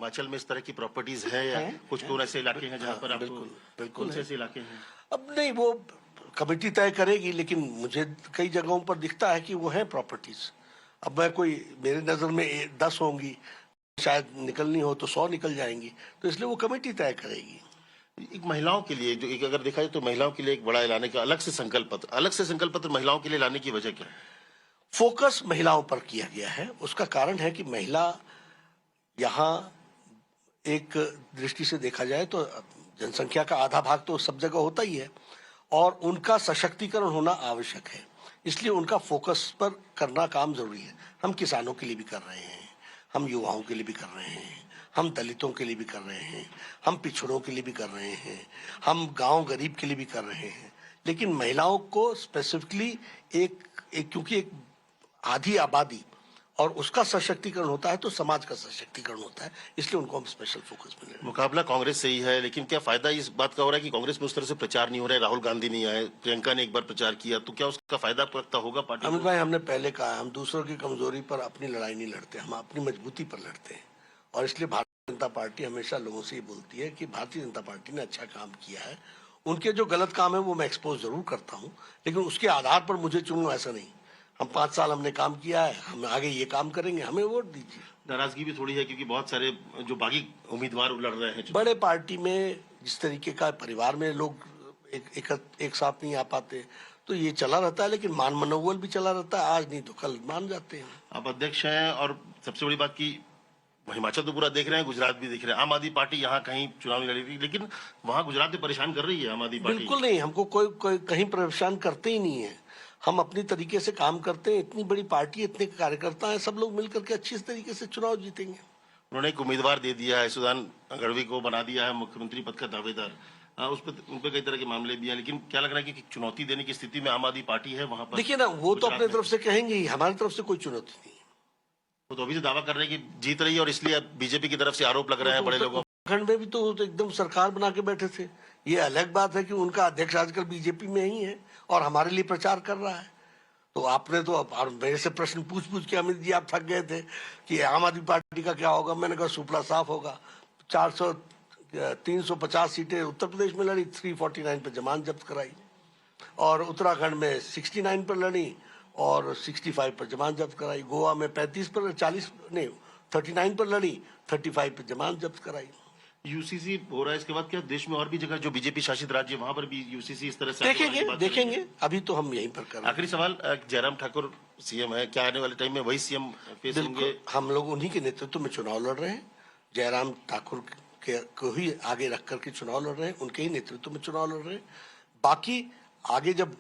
हिमाचल में इस तरह की प्रॉपर्टीज है या कुछ कौन ऐसे इलाके हैं जहाँ पर आपको बिल्कुल कौन से ऐसे इलाके हैं? अब नहीं, वो कमेटी तय करेगी, लेकिन मुझे कई जगहों पर दिखता है कि वो है प्रॉपर्टीज। अब मैं कोई, मेरे नज़र में 10 होंगी, शायद निकलनी हो तो 100 निकल जाएंगी, तो इसलिए वो कमेटी तय करेगी। एक महिलाओं के लिए जो एक अगर देखा जाए तो महिलाओं के लिए एक बड़ा लाने का अलग से संकल्प पत्र महिलाओं के लिए लाने की वजह क्या है? फोकस महिलाओं पर किया गया है। उसका कारण है कि महिला यहाँ, एक दृष्टि से देखा जाए तो जनसंख्या का आधा भाग तो सब जगह होता ही है, और उनका सशक्तिकरण होना आवश्यक है। इसलिए उनका फोकस पर करना काम जरूरी है। हम किसानों के लिए भी कर रहे हैं, हम युवाओं के लिए भी कर रहे हैं, हम दलितों के लिए भी कर रहे हैं, हम पिछड़ों के लिए भी कर रहे हैं, हम गांव गरीब के लिए भी कर रहे हैं। लेकिन महिलाओं को स्पेसिफिकली क्योंकि एक आधी आबादी और उसका सशक्तिकरण होता है तो समाज का सशक्तिकरण होता है, इसलिए उनको हम स्पेशल फोकस में ले रहे हैं। मुकाबला कांग्रेस से ही है, लेकिन क्या फायदा इस बात का हो रहा है कि कांग्रेस में उस तरह से प्रचार नहीं हो रहा है? राहुल गांधी नहीं आए, प्रियंका ने एक बार प्रचार किया, तो क्या उसका फायदा आपको लगता होगा पार्टी अमित को? भाई, हमने पहले कहा, हम दूसरों की कमजोरी पर अपनी लड़ाई नहीं लड़ते, हम अपनी मजबूती पर लड़ते हैं। और इसलिए भारतीय जनता पार्टी हमेशा लोगों से ये बोलती है कि भारतीय जनता पार्टी ने अच्छा काम किया है। उनके जो गलत काम है वो मैं एक्सपोज जरूर करता हूँ, लेकिन उसके आधार पर मुझे चुनो ऐसा नहीं। हम 5 साल हमने काम किया है, हम आगे ये काम करेंगे, हमें वोट दीजिए। नाराजगी भी थोड़ी है क्योंकि बहुत सारे जो बागी उम्मीदवार लड़ रहे हैं। बड़े पार्टी में जिस तरीके का परिवार में लोग एक साथ नहीं आ पाते, तो ये चला रहता है, लेकिन मान मनोबल भी चला रहता है। आज नहीं तो कल मान जाते हैं। आप अध्यक्ष हैं और सबसे बड़ी बात की हिमाचल तो पूरा देख रहे हैं, गुजरात भी देख रहे हैं। आम आदमी पार्टी यहाँ कहीं चुनाव नहीं लड़ी थी, लेकिन वहाँ गुजरात में परेशान कर रही है आम आदमी पार्टी। बिल्कुल नहीं, हमको कोई कहीं परेशान करते ही नहीं है। हम अपनी तरीके से काम करते हैं। इतनी बड़ी पार्टी, इतने कार्यकर्ता हैं, सब लोग मिलकर के अच्छी तरीके से चुनाव जीतेंगे। उन्होंने एक उम्मीदवार दे दिया है, सुदान गढ़वी को बना दिया है मुख्यमंत्री पद का दावेदार। उस पर उन पर कई तरह के मामले भी हैं, लेकिन क्या लग रहा है कि चुनौती देने की स्थिति में आम आदमी पार्टी है वहां पर? देखिए ना, वो तो अपने तरफ से कहेंगे ही, हमारी तरफ से कोई चुनौती नहीं है। वो तो अभी तो दावा कर रहे हैं कि जीत रही है और इसलिए बीजेपी की तरफ से आरोप लग रहे हैं बड़े लोगों। उत्तराखंड में भी तो एकदम सरकार बना के बैठे थे। ये अलग बात है कि उनका अध्यक्ष आजकल बीजेपी में ही है और हमारे लिए प्रचार कर रहा है। तो आपने तो और मेरे से प्रश्न पूछ के अमित जी आप थक गए थे कि आम आदमी पार्टी का क्या होगा। मैंने कहा सुपड़ा साफ होगा। 350 सीटें उत्तर प्रदेश में लड़ी, 349 पर जमानत जब्त कराई, और उत्तराखंड में 69 पर लड़ी और 65 पर जमानत जब्त कराई। गोवा में 35 पर 40 नहीं 39 पर लड़ी, 35 पर जमानत जब्त कराई। यूसीसी हो रहा है, इसके बाद क्या देश में और भी जगह जो बीजेपी शासित राज्य वहां पर भी यूसीसी इस तरह से देखेंगे। अभी तो हम यहीं पर कर रहे हैं। आखिरी सवाल, जयराम ठाकुर सीएम है, क्या आने वाले टाइम में वही सीएम फेस होंगे? हम लोग उन्हीं के नेतृत्व में चुनाव लड़ रहे हैं। जयराम ठाकुर को ही आगे रख करके चुनाव लड़ रहे हैं, उनके ही नेतृत्व में चुनाव लड़ रहे हैं। बाकी आगे जब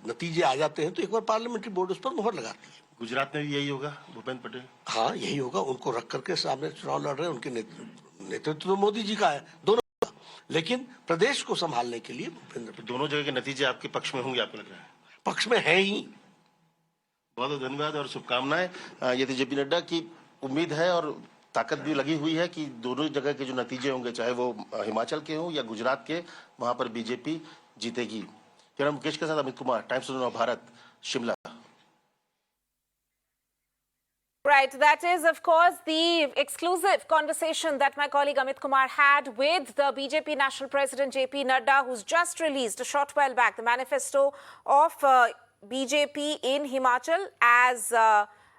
नतीजे आ जाते हैं तो एक बार पार्लियामेंट्री बोर्ड उस पर मोहर लगाती है। गुजरात में भी यही होगा, भूपेंद्र पटेल? हाँ, यही होगा। उनको रख करके सामने चुनाव लड़ रहे हैं। उनके नेतृत्व तो मोदी जी का है, दोनों, लेकिन प्रदेश को संभालने के लिए भूपेंद्र पटेल। दोनों जगह के नतीजे आपके पक्ष में होंगे, आपको लग रहा है? पक्ष में है ही। बहुत बहुत धन्यवाद और शुभकामनाएं। ये तो जेपी नड्डा की उम्मीद है और ताकत भी लगी हुई है कि दोनों जगह के जो नतीजे होंगे, चाहे वो हिमाचल के हों या गुजरात के, वहां पर बीजेपी जीतेगी। कैमरा मुकेश के साथ Amit Kumar, times of Bharat, Shimla. Right, that is, of course, the exclusive conversation that my colleague Amit Kumar had with the BJP National President JP Nadda, who's just released a short while back the manifesto of BJP in Himachal, as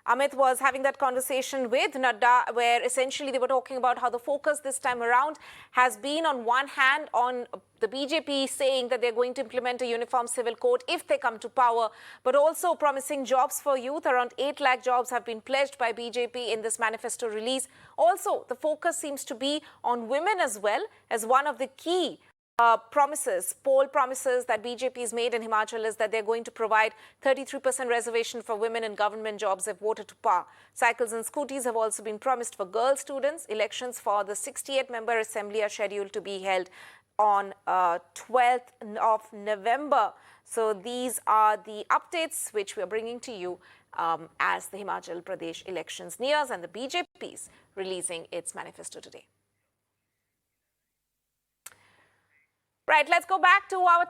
Amit was having that conversation with Nadda, where essentially they were talking about how the focus this time around has been, on one hand, on the BJP saying that they're going to implement a uniform civil code if they come to power, but also promising jobs for youth. Around 8 lakh jobs have been pledged by BJP in this manifesto release. Also, the focus seems to be on women as well, as one of the key poll promises that BJP has made in Himachal is that they're going to provide 33% reservation for women in government jobs if voted to power. Cycles and scooties have also been promised for girl students. Elections for the 68-member assembly are scheduled to be held on 12th of November. So these are the updates which we are bringing to you as the Himachal Pradesh elections nears and the BJP is releasing its manifesto today. Right, let's go back to our